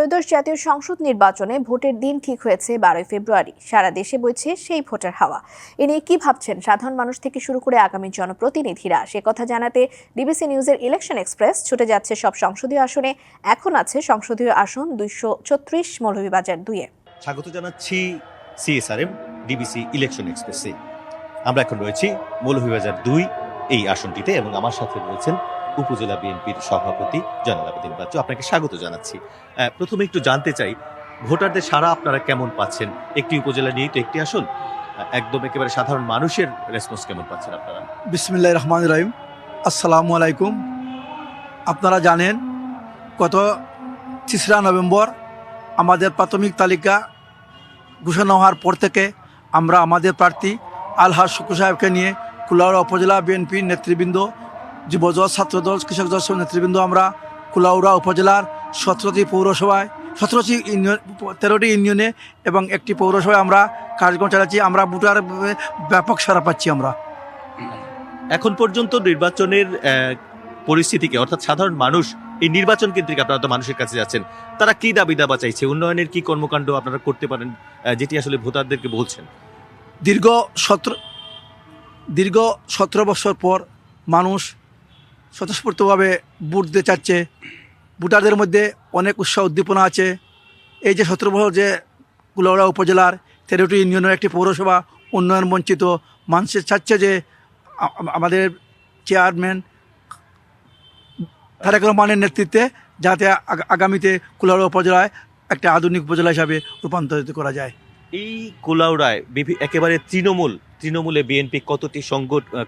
ত্রয়োদশ জাতীয় সংসদ নির্বাচনে ভোটের দিন ঠিক হয়েছে 12 ফেব্রুয়ারি। সারা দেশে বইছে সেই ভোটের হাওয়া। এ নিয়ে কি ভাবছেন সাধারণ মানুষ থেকে শুরু করে আগামী জনপ্রতিনিধিরা, সে কথা জানাতে ডিবিসি নিউজের ইলেকশন এক্সপ্রেস ছুটে যাচ্ছে সব সংসদীয় আসনে। এখন আছে সংসদীয় আসন 236 মৌলভীবাজার 2-এ। স্বাগত জানাচ্ছি সিএসআরএম ডিবিসি ইলেকশন এক্সপ্রেসে। আমরা এখন রয়েছি মৌলভীবাজার 2 এই আসনটিতে এবং আমার সাথে রয়েছেন উপজেলা বিএনপির সভাপতি জয়নাল আবেদীন বাচ্চু। আপনাকে স্বাগত জানাচ্ছি। প্রথমে একটু জানতে চাই, ভোটারদের সাড়া আপনারা কেমন পাচ্ছেন? একটি উপজেলা নিয়েই তো একটি আসন, একদম একেবারে সাধারণ মানুষের রেসপন্স কেমন পাচ্ছেন আপনারা? বিসমিল্লাহির রহমানির রহিম। আসসালামু আলাইকুম। আপনারা জানেন গত 3রা নভেম্বর আমাদের প্রাথমিক তালিকা ঘোষণা হওয়ার পর থেকে আমরা আমাদের প্রার্থী আলহাজ শুকুর সাহেবকে নিয়ে কুলাউড়া উপজেলা বিএনপির নেতৃবৃন্দ, যুবদল, ছাত্রদল, কৃষক দল নেতৃবৃন্দ আমরা কুলাউড়া উপজেলার 17টি পৌরসভায় 13টি ইউনিয়নে এবং একটি পৌরসভায় আমরা কার্যক্রম চালাচ্ছি। আমরা ভোটার ব্যাপক সাড়া পাচ্ছি। আমরা এখন পর্যন্ত নির্বাচনের পরিস্থিতিকে, অর্থাৎ সাধারণ মানুষ এই নির্বাচন কেন্দ্রিক আপনারা তো মানুষের কাছে যাচ্ছেন, তারা কি দাবি দাবা চাইছে? উন্নয়নের কি কর্মকাণ্ড আপনারা করতে পারেন যেটি আসলে ভোটারদেরকে বলছেন? দীর্ঘ 17 বছর পর মানুষ স্বতঃস্ফূর্তভাবে ভোট দিতে চাচ্ছে। ভোটারদের মধ্যে অনেক উৎসাহ উদ্দীপনা আছে। এই যে 17 বছর যে কুলাউড়া উপজেলার 13টি ইউনিয়নের একটি পৌরসভা উন্নয়ন বঞ্চিত, মানুষের চাচ্ছে যে আমাদের চেয়ারম্যান তারেক রহমানের নেতৃত্বে যাতে আগামীতে কুলাউড়া উপজেলায় একটা আধুনিক উপজেলা হিসাবে রূপান্তরিত করা যায়। এই কুলাউড়ায় একেবারে তৃণমূলে বিএনপি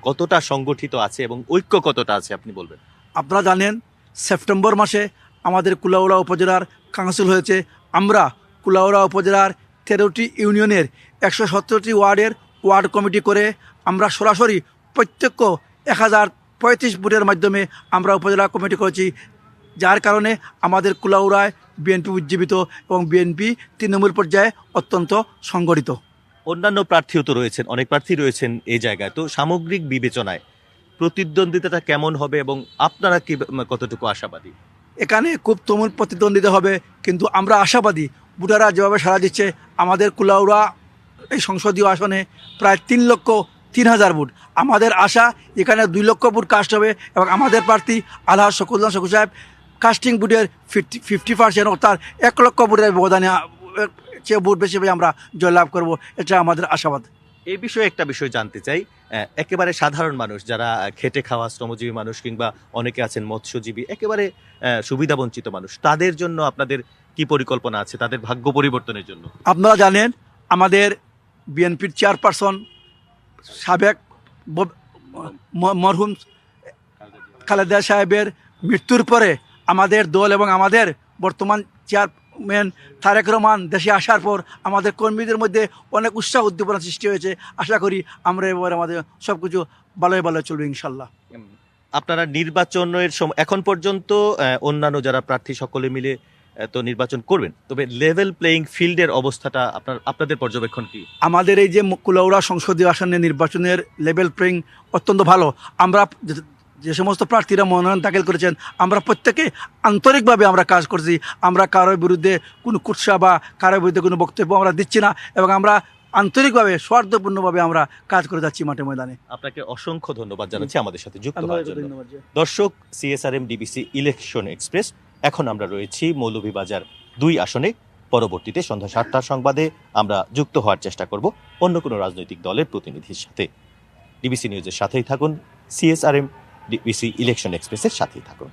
কতটা সংগঠিত আছে এবং ঐক্য কতটা আছে আপনি বলবেন? আপনারা জানেন সেপ্টেম্বর মাসে আমাদের কুলাউড়া উপজেলার কাউন্সিল হয়েছে। আমরা কুলাউড়া উপজেলার 13টি ইউনিয়নের 117টি ওয়ার্ডের ওয়ার্ড কমিটি করে আমরা সরাসরি প্রত্যেক 1035 ভোটের মাধ্যমে আমরা উপজেলা কমিটি করেছি, যার কারণে আমাদের কুলাউড়ায় বিএনপি উজ্জীবিত এবং বিএনপি তৃণমূল পর্যায়ে অত্যন্ত সংগঠিত। অন্যান্য প্রার্থীও তো রয়েছেন, অনেক প্রার্থী রয়েছেন এই জায়গায়। তো সামগ্রিক বিবেচনায় প্রতিদ্বন্দ্বিতাটা কেমন হবে এবং আপনারা কি কতটুকু আশাবাদী? এখানে খুব তুমুল প্রতিদ্বন্দ্বিতা হবে, কিন্তু আমরা আশাবাদী। ভোটাররা যেভাবে সাড়া দিচ্ছে, আমাদের কুলাউড়া এই সংসদীয় আসনে প্রায় 3,03,000 ভোট। আমাদের আশা এখানে 2 লক্ষ ভোট কাস্ট হবে এবং আমাদের প্রার্থী আলহাজ শুকুর সাহেব কাস্টিং ভোটের 50%, অর্থাৎ 1 লক্ষ ভোটের ব্যবধানে চেয়ে ভোট বেশি হবে আমরা জয়লাভ করব, এটা আমাদের আশাবাদ। এই বিষয়ে একটা বিষয় জানতে চাই, একেবারে সাধারণ মানুষ যারা খেটে খাওয়া শ্রমজীবী মানুষ কিংবা অনেকে আছেন মৎস্যজীবী, একেবারে সুবিধাবঞ্চিত মানুষ, তাদের জন্য আপনাদের কি পরিকল্পনা আছে তাদের ভাগ্য পরিবর্তনের জন্য? আপনারা জানেন আমাদের বিএনপির চেয়ারপারসন সাবেক মরহুম খালেদা সাহেবের মৃত্যুর পরে আমাদের দল এবং আমাদের বর্তমান চেয়ারম্যান তারেক রহমান দেশে আসার পর আমাদের কর্মীদের মধ্যে অনেক উৎসাহ উদ্দীপনা সৃষ্টি হয়েছে। আশা করি আমরা এবার আমাদের সব কিছু ভালোই চলবে ইনশাল্লাহ। আপনারা নির্বাচনের সময় এখন পর্যন্ত অন্যান্য যারা প্রার্থী সকলে মিলে তো নির্বাচন করবেন, তবে লেভেল প্লেইং ফিল্ডের অবস্থাটা আপনাদের পর্যবেক্ষণ কি? আমাদের এই যে কুলাউড়া সংসদীয় আসনে নির্বাচনের লেভেল প্লেইং অত্যন্ত ভালো। আমরা যে সমস্ত প্রার্থীরা মনোনয়ন দাখিল করেছেন, আমরা প্রত্যেকে আন্তরিকভাবে আমরা কাজ করছি। আমরা কারোর বিরুদ্ধে কোনো কুৎসা বা কারোর বিরুদ্ধে কোনো বক্তব্য আমরা দিচ্ছি না এবং আমরা আন্তরিকভাবে স্বার্থপূর্ণভাবে আমরা কাজ করে যাচ্ছি মাঠে ময়দানে। আপনাকে অসংখ্য ধন্যবাদ জানাচ্ছি আমাদের সাথে যুক্ত হওয়ার জন্য। দর্শক, সিএসআরএম ডিবিসি ইলেকশন এক্সপ্রেস, এখন আমরা রয়েছি মৌলভীবাজার 2 আসনে। পরবর্তীতে সন্ধ্যা 7টার সংবাদে আমরা যুক্ত হওয়ার চেষ্টা করব অন্য কোনো রাজনৈতিক দলের প্রতিনিধির সাথে। ডিবিসি নিউজের সাথেই থাকুন, সিএসআরএম ডিবিসি ইলেকশন এক্সপ্রেসের সাথেই থাকুন।